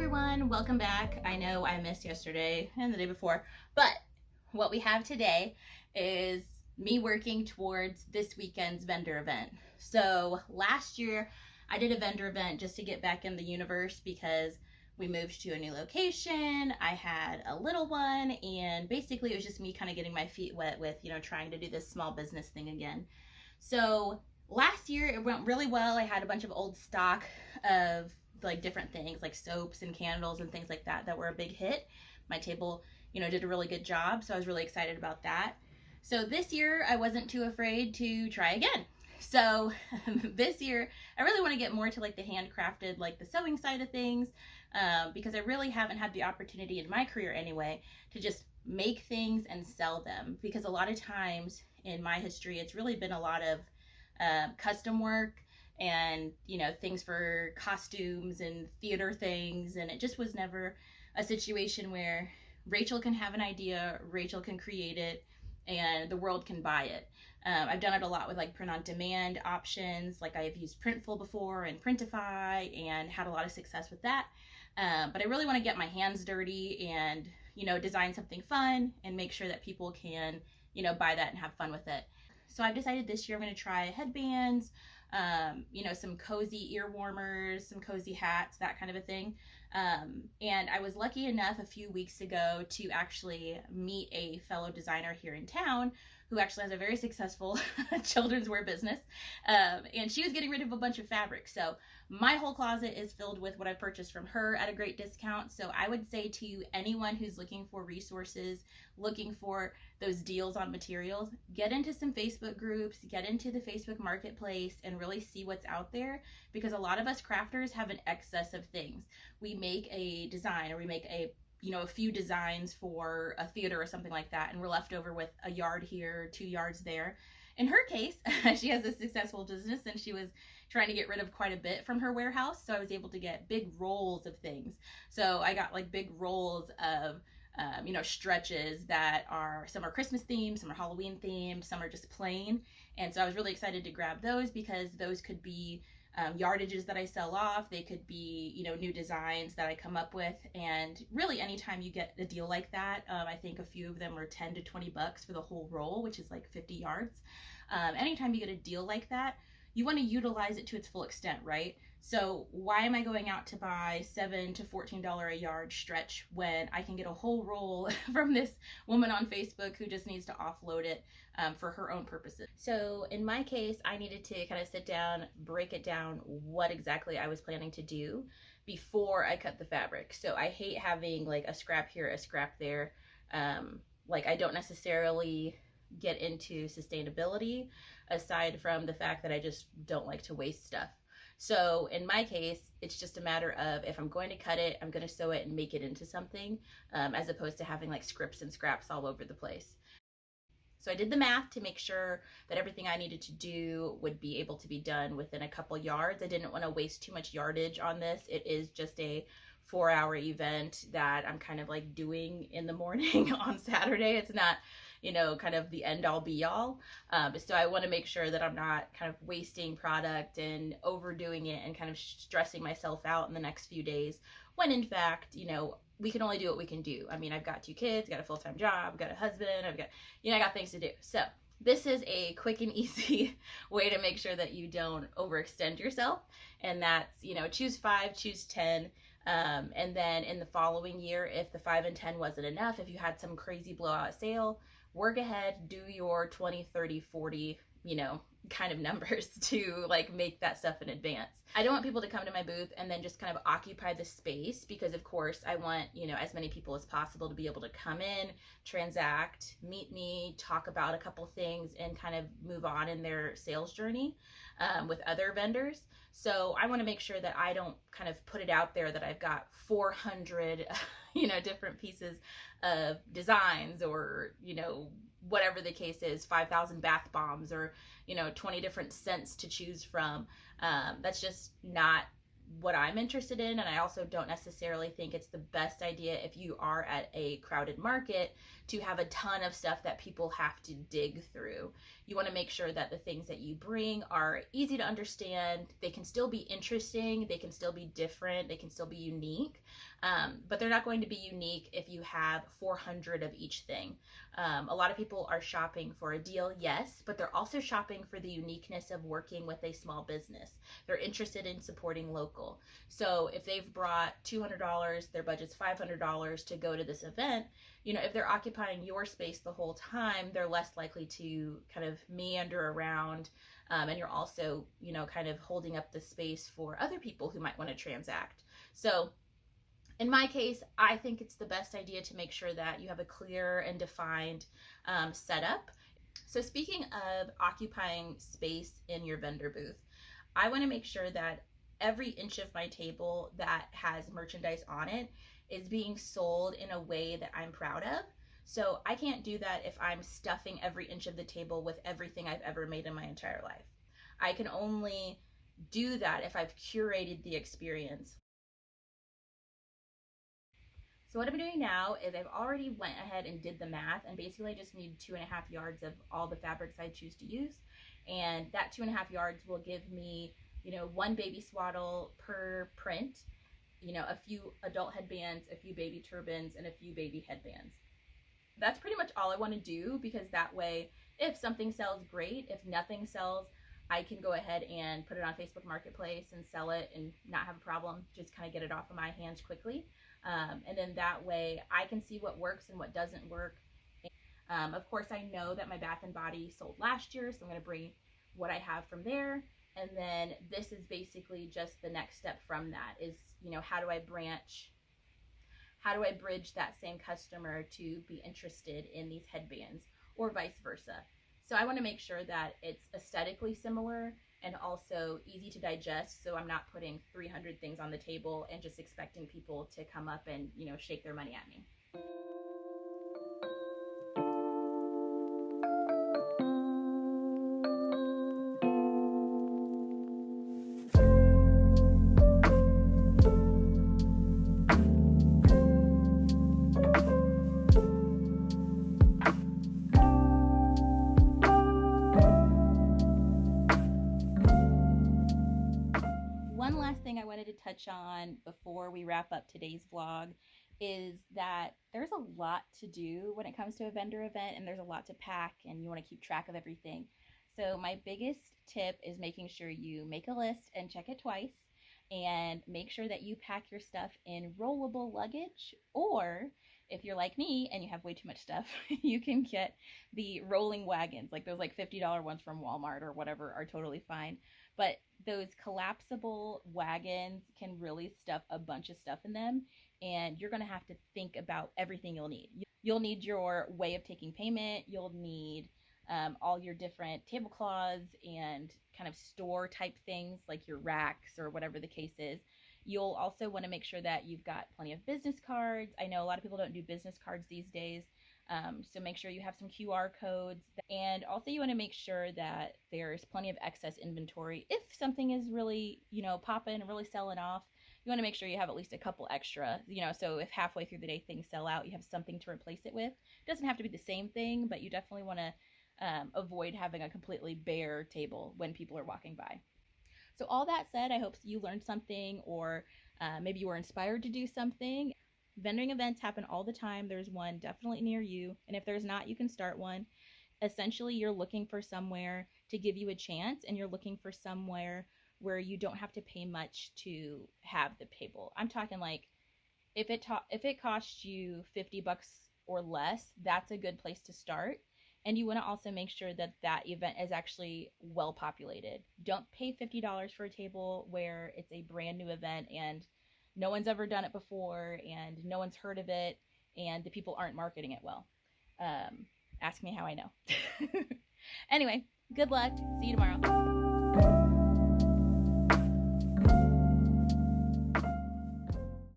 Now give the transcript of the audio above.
everyone, welcome back. I know I missed yesterday and the day before, but what we have today is me working towards this weekend's vendor event. So last year I did a vendor event just to get back in the universe because we moved to a new location. I had a little one, and basically it was just me kind of getting my feet wet with, trying to do this small business thing again. So last year it went really well. I had a bunch of old stock of like different things like soaps and candles and things like that were a big hit. My table, did a really good job, so I was really excited about that. So this year I wasn't too afraid to try again. So this year I really want to get more to like the handcrafted, like the sewing side of things, because I really haven't had the opportunity in my career anyway to just make things and sell them, because a lot of times in my history it's really been a lot of custom work and things for costumes and theater things, and it just was never a situation where Rachel can have an idea, Rachel can create it, and the world can buy it. I've done it a lot with like print on demand options, like I've used Printful before and Printify and had a lot of success with that, but I really want to get my hands dirty and design something fun and make sure that people can buy that and have fun with it. So I've decided this year I'm going to try headbands, some cozy ear warmers, some cozy hats, that kind of a thing. And I was lucky enough a few weeks ago to actually meet a fellow designer here in town who actually has a very successful children's wear business. And she was getting rid of a bunch of fabric. So my whole closet is filled with what I purchased from her at a great discount. So I would say to anyone who's looking for resources, looking for those deals on materials, get into some Facebook groups, get into the Facebook marketplace, and really see what's out there, because a lot of us crafters have an excess of things. We make a design, or we make a few designs for a theater or something like that, and we're left over with a yard here, 2 yards there. In her case, she has a successful business and she was trying to get rid of quite a bit from her warehouse, so I was able to get big rolls of things. So I got like big rolls of stretches that are, some are Christmas themed, some are Halloween themed, some are just plain. And so I was really excited to grab those, because those could be yardages that I sell off. They could be, new designs that I come up with. And really anytime you get a deal like that, I think a few of them are 10 to 20 bucks for the whole roll, which is like 50 yards. Anytime you get a deal like that, you want to utilize it to its full extent, right? So why am I going out to buy $7 to $14 a yard stretch when I can get a whole roll from this woman on Facebook who just needs to offload it for her own purposes? So in my case, I needed to kind of sit down, break it down what exactly I was planning to do before I cut the fabric. So I hate having like a scrap here, a scrap there. Like I don't necessarily get into sustainability, aside from the fact that I just don't like to waste stuff. So in my case, it's just a matter of, if I'm going to cut it, I'm going to sew it and make it into something, as opposed to having like scripts and scraps all over the place. So I did the math to make sure that everything I needed to do would be able to be done within a couple yards. I didn't want to waste too much yardage on this. It is just a 4-hour event that I'm kind of like doing in the morning on Saturday. It's not, kind of the end all be all. So I want to make sure that I'm not kind of wasting product and overdoing it and kind of stressing myself out in the next few days, when in fact, we can only do what we can do. I mean, I've got 2 kids, got a full-time job, got a husband, I got things to do. So this is a quick and easy way to make sure that you don't overextend yourself. And that's, choose 5, choose 10. And then in the following year, if the 5 and 10 wasn't enough, if you had some crazy blowout sale, work ahead, do your 20, 30, 40, kind of numbers to like make that stuff in advance. I don't want people to come to my booth and then just kind of occupy the space, because of course I want, as many people as possible to be able to come in, transact, meet me, talk about a couple things, and kind of move on in their sales journey with other vendors. So I want to make sure that I don't kind of put it out there that I've got 400, different pieces of designs, or, whatever the case is, 5,000 bath bombs, or, 20 different scents to choose from. That's just not what I'm interested in, and I also don't necessarily think it's the best idea if you are at a crowded market to have a ton of stuff that people have to dig through. You want to make sure that the things that you bring are easy to understand. They can still be interesting, they can still be different, they can still be unique, but they're not going to be unique if you have 400 of each thing. A lot of people are shopping for a deal, yes, but they're also shopping for the uniqueness of working with a small business. They're interested in supporting local. So if they've brought $200, their budget's $500 to go to this event, you know, if they're occupying your space the whole time, they're less likely to kind of meander around. And you're also, you know, kind of holding up the space for other people who might want to transact. So in my case, I think it's the best idea to make sure that you have a clear and defined setup. So speaking of occupying space in your vendor booth, I want to make sure that every inch of my table that has merchandise on it is being sold in a way that I'm proud of. So I can't do that if I'm stuffing every inch of the table with everything I've ever made in my entire life. I can only do that if I've curated the experience. So what I'm doing now is I've already went ahead and did the math, and basically I just need 2.5 yards of all the fabrics I choose to use. And that 2.5 yards will give me, you know, one baby swaddle per print, you know, a few adult headbands, a few baby turbans, and a few baby headbands. That's pretty much all I want to do, because that way, if something sells, great. If nothing sells, I can go ahead and put it on Facebook Marketplace and sell it and not have a problem. Just kind of get it off of my hands quickly. And then that way I can see what works and what doesn't work. Of course, I know that my Bath & Body sold last year, so I'm going to bring what I have from there. And then this is basically just the next step from that is, you know, how do I bridge that same customer to be interested in these headbands, or vice versa. So I want to make sure that it's aesthetically similar and also easy to digest, so I'm not putting 300 things on the table and just expecting people to come up and, you know, shake their money at me. One last thing I wanted to touch on before we wrap up today's vlog is that there's a lot to do when it comes to a vendor event, and there's a lot to pack, and you want to keep track of everything. So my biggest tip is making sure you make a list and check it twice, and make sure that you pack your stuff in rollable luggage, or if you're like me and you have way too much stuff, you can get the rolling wagons, like those like $50 ones from Walmart or whatever are totally fine. But those collapsible wagons can really stuff a bunch of stuff in them, and you're going to have to think about everything you'll need. You'll need your way of taking payment. You'll need all your different tablecloths and kind of store type things like your racks or whatever the case is. You'll also want to make sure that you've got plenty of business cards. I know a lot of people don't do business cards these days. So make sure you have some QR codes, and also you want to make sure that there's plenty of excess inventory. If something is really, you know, popping and really selling off, you want to make sure you have at least a couple extra, you know, so if halfway through the day things sell out, you have something to replace it with. It doesn't have to be the same thing, but you definitely want to avoid having a completely bare table when people are walking by. So all that said, I hope you learned something, or maybe you were inspired to do something. Vending events happen all the time. There's one definitely near you, and if there's not, you can start one. Essentially, you're looking for somewhere to give you a chance, and you're looking for somewhere where you don't have to pay much to have the table. I'm talking like if it costs you $50 or less, that's a good place to start. And you want to also make sure that that event is actually well populated. Don't pay $50 for a table where it's a brand new event and no one's ever done it before and no one's heard of it and the people aren't marketing it well. Ask me how I know. Anyway, good luck. See you tomorrow.